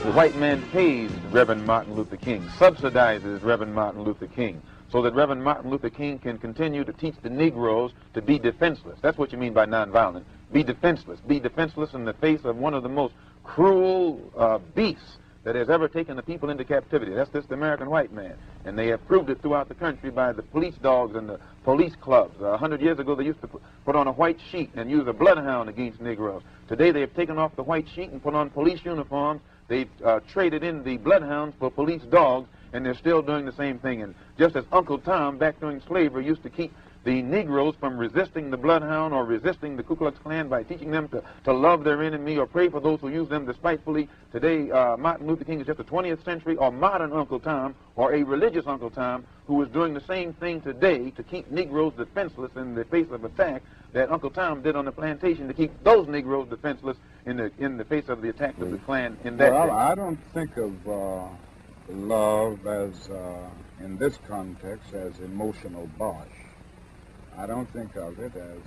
The white man pays Reverend Martin Luther King, subsidizes Reverend Martin Luther King, so that Reverend Martin Luther King can continue to teach the Negroes to be defenseless. That's what you mean by nonviolent. Be defenseless. Be defenseless in the face of one of the most cruel beasts that has ever taken the people into captivity. That's this American white man. And they have proved it throughout the country by the police dogs and the police clubs. 100 years ago, they used to put on a white sheet and use a bloodhound against Negroes. Today, they have taken off the white sheet and put on police uniforms. They've traded in the bloodhounds for police dogs, and they're still doing the same thing. And just as Uncle Tom, back during slavery, used to keep the Negroes from resisting the bloodhound or resisting the Ku Klux Klan by teaching them to love their enemy or pray for those who use them despitefully. Today, Martin Luther King is just a 20th century or modern Uncle Tom or a religious Uncle Tom who is doing the same thing today to keep Negroes defenseless in the face of attack that Uncle Tom did on the plantation to keep those Negroes defenseless in the face of the attack of the Klan in that day. I don't think of love as, in this context, as emotional bosh. I don't think of it as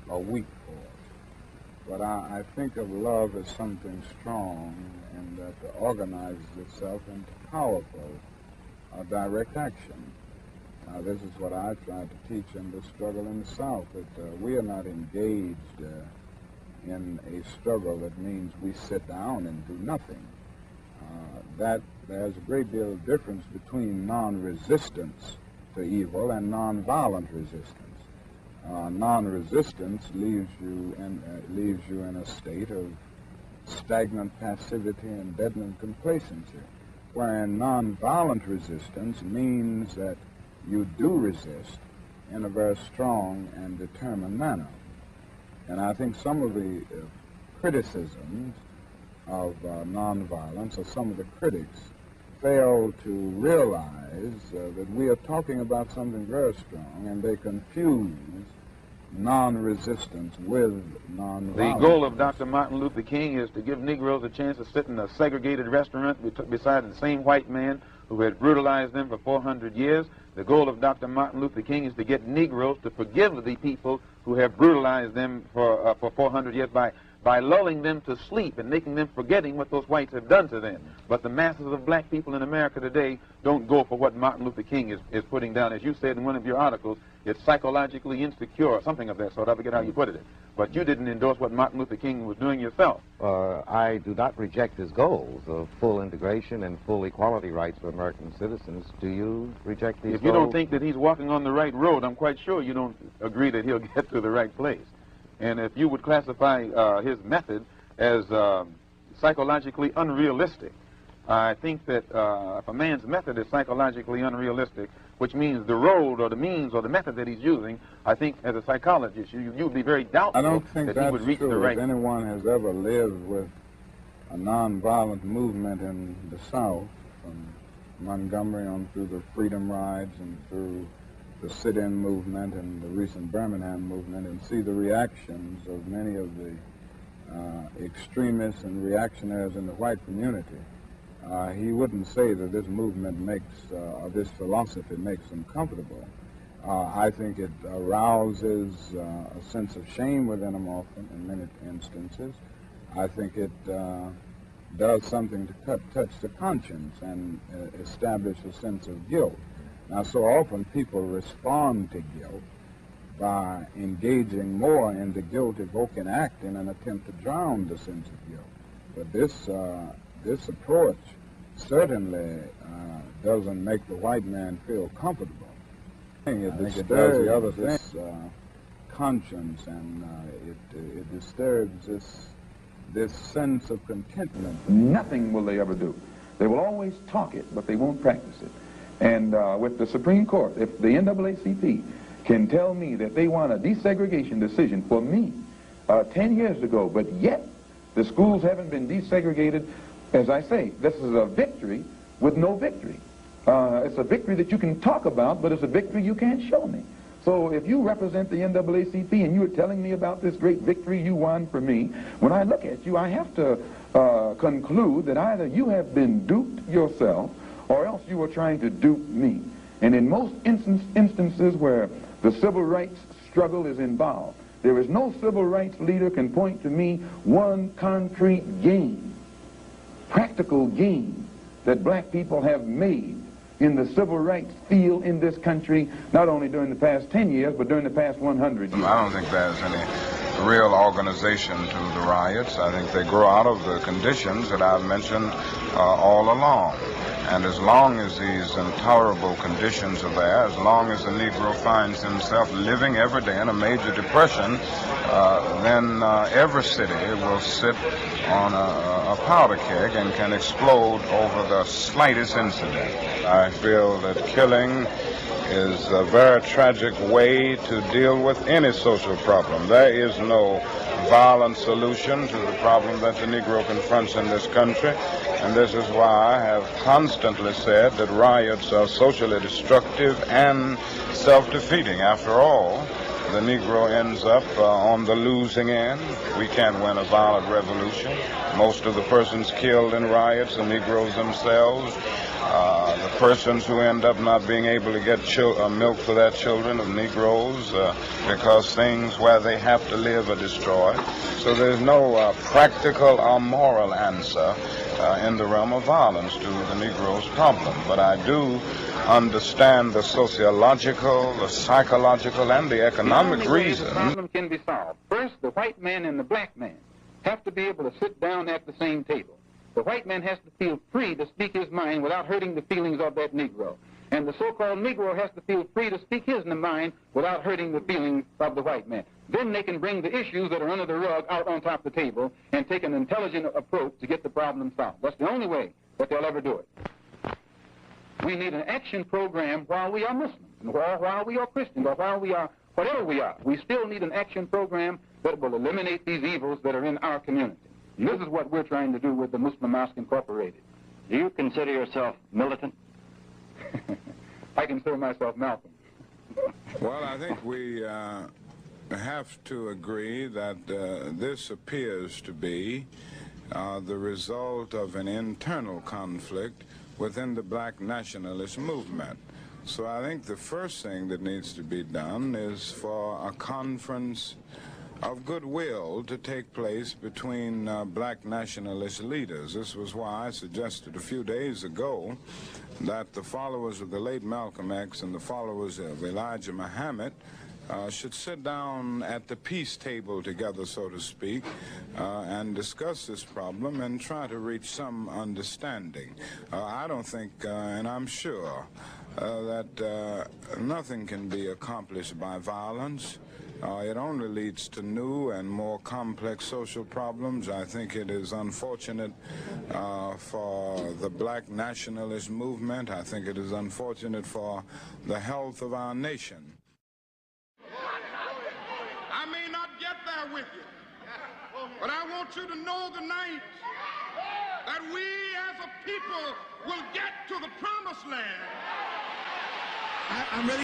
a weak force, but I think of love as something strong and that organizes itself into powerful direct action. This is what I tried to teach in the struggle in the South, that we are not engaged in a struggle that means we sit down and do nothing. That there's a great deal of difference between non-resistance to evil and non-violent resistance. Non-resistance leaves you in a state of stagnant passivity and deadened complacency, wherein non-violent resistance means that you do resist in a very strong and determined manner. And I think some of the criticisms of nonviolence, or some of the critics, fail to realize that we are talking about something very strong, and they confuse non-resistance with nonviolence. The goal of Dr. Martin Luther King is to give Negroes a chance to sit in a segregated restaurant beside the same white man who had brutalized them for 400 years. The goal of Dr. Martin Luther King is to get Negroes to forgive the people who have brutalized them for 400 years by lulling them to sleep and making them forgetting what those whites have done to them. But the masses of black people in America today don't go for what Martin Luther King is putting down. As you said in one of your articles, it's psychologically insecure, or something of that sort. I forget how you put it. But you didn't endorse what Martin Luther King was doing yourself. I do not reject his goals of full integration and full equality rights for American citizens. Do you reject these goals? If you don't think that he's walking on the right road, I'm quite sure you don't agree that he'll get to the right place. And if you would classify his method as psychologically unrealistic, I think that if a man's method is psychologically unrealistic, which means the road or the means or the method that he's using, I think as a psychologist, you'd be very doubtful that he would reach the right. If anyone has ever lived with a nonviolent movement in the South, from Montgomery on through the Freedom Rides and through the sit-in movement and the recent Birmingham movement, and see the reactions of many of the extremists and reactionaries in the white community, he wouldn't say that this movement makes, or this philosophy makes him comfortable. I think it arouses a sense of shame within him often, in many instances. I think it does something to touch the conscience and establish a sense of guilt. Now, so often people respond to guilt by engaging more in the guilt-evoking act in an attempt to drown the sense of guilt. But this approach certainly doesn't make the white man feel comfortable. I think it does the other thing, conscience, and it disturbs this sense of contentment. Nothing will they ever do. They will always talk it, but they won't practice it. And with the Supreme Court, if the NAACP can tell me that they want a desegregation decision for me 10 years ago, but yet the schools haven't been desegregated, as I say, this is a victory with no victory. It's a victory that you can talk about, but it's a victory you can't show me. So if you represent the NAACP and you are telling me about this great victory you won for me, when I look at you, I have to conclude that either you have been duped yourself or else you are trying to dupe me. And in most instances where the civil rights struggle is involved, there is no civil rights leader can point to me one concrete gain, practical tactical gain that black people have made in the civil rights field in this country, not only during the past 10 years, but during the past 100 years. I don't think there's any real organization to the riots. I think they grow out of the conditions that I've mentioned all along. And as long as these intolerable conditions are there, as long as the Negro finds himself living every day in a major depression, then every city will sit on a powder keg and can explode over the slightest incident. I feel that killing is a very tragic way to deal with any social problem. There is no violent solution to the problem that the Negro confronts in this country, and this is why I have constantly said that riots are socially destructive and self-defeating. After all, the Negro ends up on the losing end. We can't win a violent revolution. Most of the persons killed in riots are Negroes themselves. The persons who end up not being able to get milk for their children are Negroes because things where they have to live are destroyed. So there's no practical or moral answer in the realm of violence to the Negro's problem. But I do understand the sociological, the psychological, and the economic reason. The problem can be solved. First, the white man and the black man have to be able to sit down at the same table. The white man has to feel free to speak his mind without hurting the feelings of that Negro. And the so-called Negro has to feel free to speak his mind without hurting the feelings of the white man. Then they can bring the issues that are under the rug out on top of the table and take an intelligent approach to get the problem solved. That's the only way that they'll ever do it. We need an action program while we are Muslims, or while we are Christians, or while we are whatever we are. We still need an action program that will eliminate these evils that are in our community. And this is what we're trying to do with the Muslim Mosque Incorporated. Do you consider yourself militant? I consider myself Malcolm. Well, I think we have to agree that this appears to be the result of an internal conflict within the black nationalist movement. So I think the first thing that needs to be done is for a conference of goodwill to take place between black nationalist leaders. This was why I suggested a few days ago that the followers of the late Malcolm X and the followers of Elijah Muhammad should sit down at the peace table together, so to speak, and discuss this problem and try to reach some understanding. I don't think, and I'm sure, that nothing can be accomplished by violence. It only leads to new and more complex social problems. I think it is unfortunate for the black nationalist movement. I think it is unfortunate for the health of our nation. I may not get there with you, but I want you to know tonight that we as a people will get to the promised land. I'm ready.